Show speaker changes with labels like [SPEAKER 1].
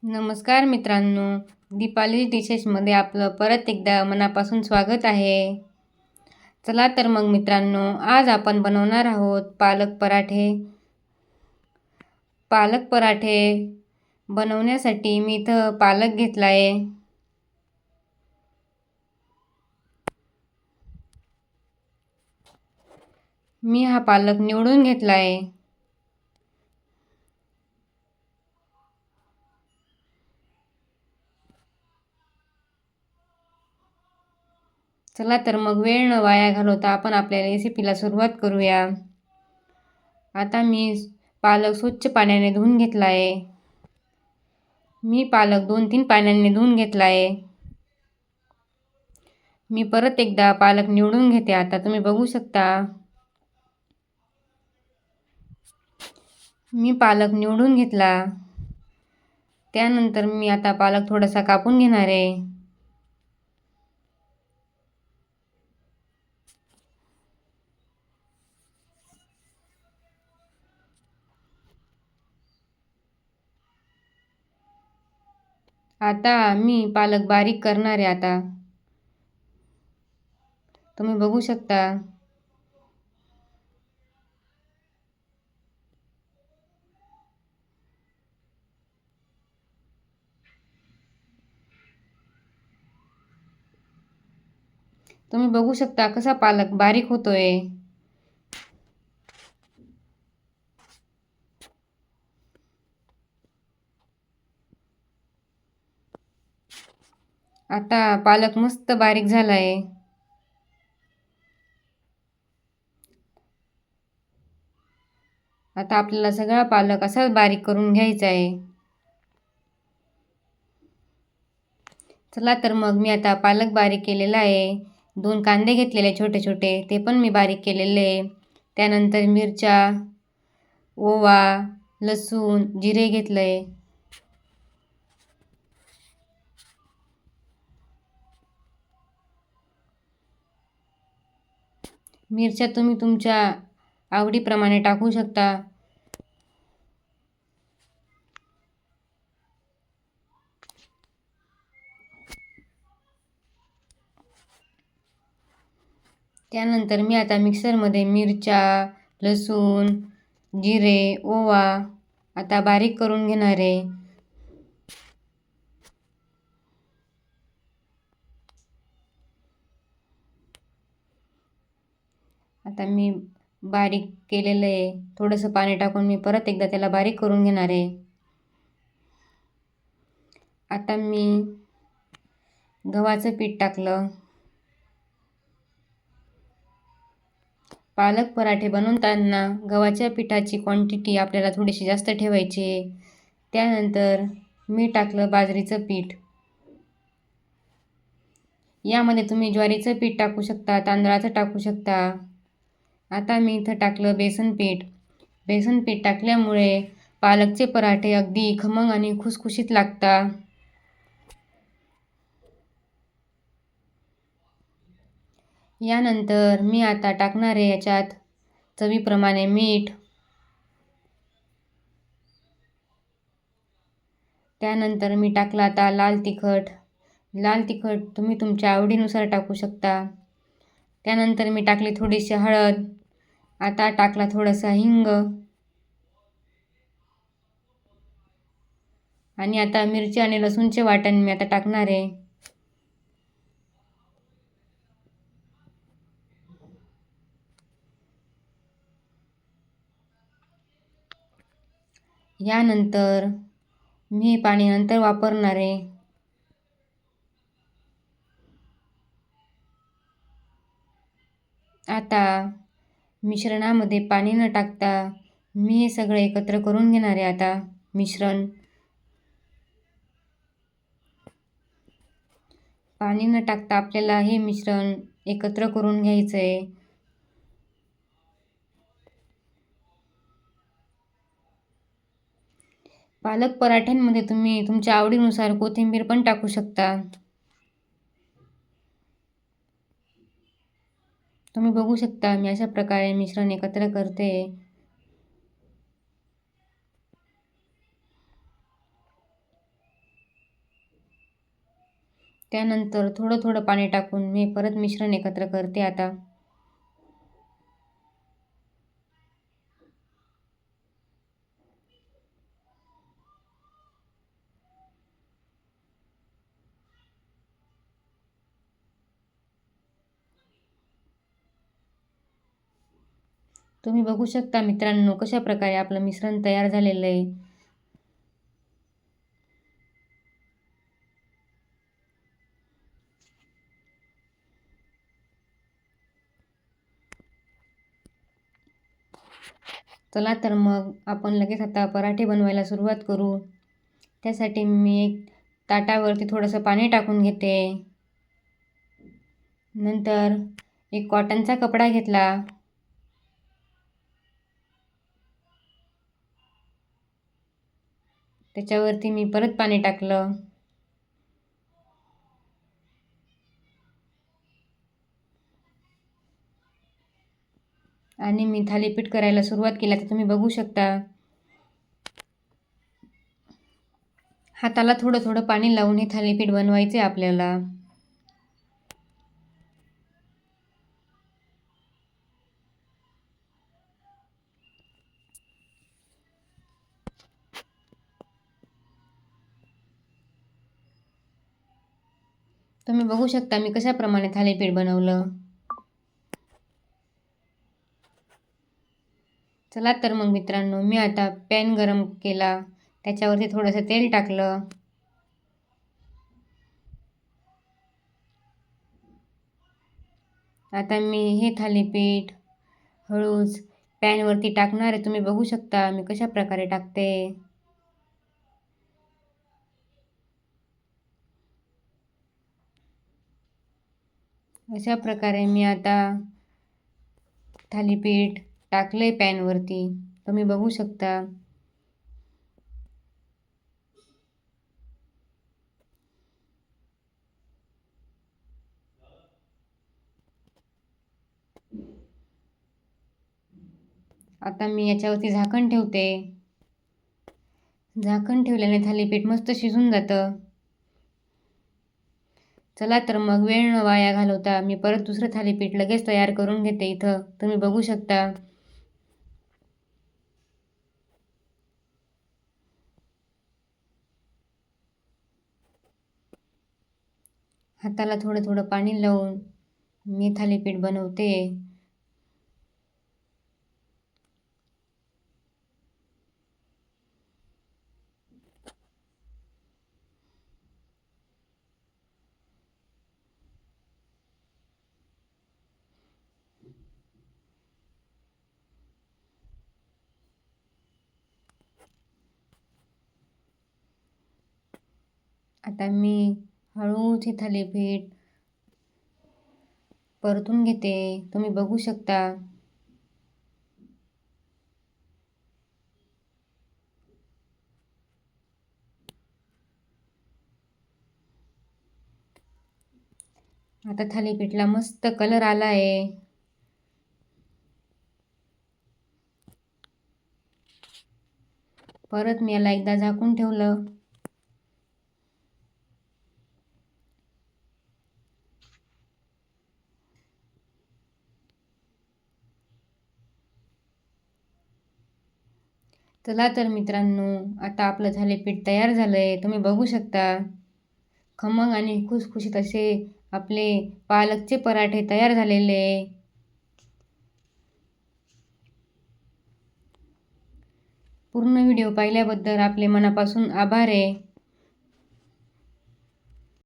[SPEAKER 1] नमस्कार मित्रांनो, दीपाली डिशेसमध्ये आपलं परत एकदा मनापासून स्वागत आहे. चला तर मग मित्रांनो, आज आपण बनवणार आहोत पालक पराठे. पालक पराठे बनवण्यासाठी मी इथं पालक घेतला आहे. मी हा पालक निवडून घेतला आहे. चला तर मग वेळ न वाया घालवता आपण आपल्या रेसिपीला सुरुवात करूया. आता मी पालक स्वच्छ पाण्याने धुवून घेतला आहे. मी पालक 2-3 पाण्याने धुवून घेतला आहे. मी परत एकदा पालक निवडून घेते. आता तुम्ही बघू शकता. मी पालक निवडून घेतला. त्यानंतर मी आता पालक थोडासा कापून घेणार आहे. आता मी पालक बारीक करणार आहे. आता तुम्ही बघू शकता. तुम्ही बघू शकता कसा पालक बारीक होतोय. आता पालक मस्त बारीक झालाय. आता आपल्याला सगळा पालक असाच बारीक करून घ्यायचा आहे. चला तर मग मी आता पालक बारीक केलेला आहे. 2 कांदे घेतलेले छोटे छोटे, ते पण मी बारीक केलेले आहे. त्यानंतर मिरच्या, ओवा, लसूण, जिरे घेतलंय. मिरच्या तुम्ही तुमच्या आवडीप्रमाणे टाकू शकता. त्यानंतर मी आता मिक्सरमध्ये मिरच्या, लसूण, जिरे, ओवा आता बारीक करून घेणार आहे. आता मी बारीक केलेलं आहे. थोडंसं पाणी टाकून मी परत एकदा त्याला बारीक करून घेणार आहे. आता मी गव्हाचं पीठ टाकलं. पालक पराठे बनवताना गव्हाच्या पिठाची क्वांटिटी आपल्याला थोडीशी जास्त ठेवायची आहे. त्यानंतर मी टाकलं बाजरीचं पीठ. यामध्ये तुम्ही ज्वारीचं पीठ टाकू शकता, तांदळाचं टाकू शकता. आता मी इथं टाकलं बेसन पीठ. बेसन पीठ टाकल्यामुळे पालकचे पराठे अगदी खमंग आणि खुसखुशीत लागतात. यानंतर मी आता टाकणार आहे याच्यात चवीप्रमाणे मीठ. त्यानंतर मी टाकला आता लाल तिखट. लाल तिखट तुम्ही तुमच्या आवडीनुसार टाकू शकता. त्यानंतर मी टाकली थोडीशी हळद. आता टाकला थोडासा हिंग. आणि आता मिरची आणि लसूणचे वाटण मी आता टाकणार आहे. यानंतर मी पाणी नंतर वापरणार आहे. आता मिश्रणामध्ये पाणी न टाकता मी हे सगळं एकत्र करून घेणार आहे. आता मिश्रण पाणी न टाकता आपल्याला हे मिश्रण एकत्र करून घ्यायचं आहे. पालक पराठ्यांमध्ये तुम्ही तुमच्या आवडीनुसार कोथिंबीर पण टाकू शकता. तुम्ही बघू शकता मी अशा प्रकारे मिश्रण एकत्र करते. त्यानंतर थोडं थोडं पाणी टाकून मी परत मिश्रण एकत्र करते आता. तुम्ही बघू शकता मित्रांनो कशा प्रकारे आपलं मिश्रण तयार झालेलं आहे. चला तर मग आपण लगेच आता पराठे बनवायला सुरुवात करू. त्यासाठी मी एक ताटावरती थोडंसं पाणी टाकून घेते. नंतर एक कॉटनचा कपडा घेतला. त्याच्यावरती मी परत पाणी टाकलं. आणि मी थालीपीठ करायला सुरुवात केली. तर तुम्ही बघू शकता हाताला थोडं थोडं पाणी लावून हे थालीपीठ बनवायचे आपल्याला. तुम्ही बघू शकता मी कशाप्रमाणे थालीपीठ बनवलं. चला तर मग मित्रांनो मी आता पॅन गरम केला. त्याच्यावरती थोडंसं तेल टाकलं. आता मी हे थालीपीठ हळूच पॅनवरती टाकणार आहे. तुम्ही बघू शकता मी कशा प्रकारे टाकते. अशा प्रकारे मी आता थालीपीठ टाकले पॅनवरती. तुम्ही बघू शकता. आता मी याच्यावरती झाकण ठेवते. झाकण ठेवल्याने थालीपीठ मस्त शिजून जातं. चला तर मग वेळ न वाया घालवता मी परत दुसरं थालीपीठ लगेच तयार करून घेते. इथं तुम्ही बघू शकता. हाताला थोडं थोडं पाणी लावून मी थालीपीठ बनवते. आता मी हळूच हे थालीपीठ परतून घेते. तुम्ही बघू शकता. आता थालीपीठला मस्त कलर आला आहे. परत मी याला एकदा झाकून ठेवलं. चला तर मित्रांनो आता आपलं थालीपीठ तयार झालंय. तुम्ही बघू शकता. खमंग आणि खुसखुशीत असे आपले पालकचे पराठे तयार झालेले. पूर्ण व्हिडिओ पाहिल्याबद्दल आपले मनापासून आभार आहे.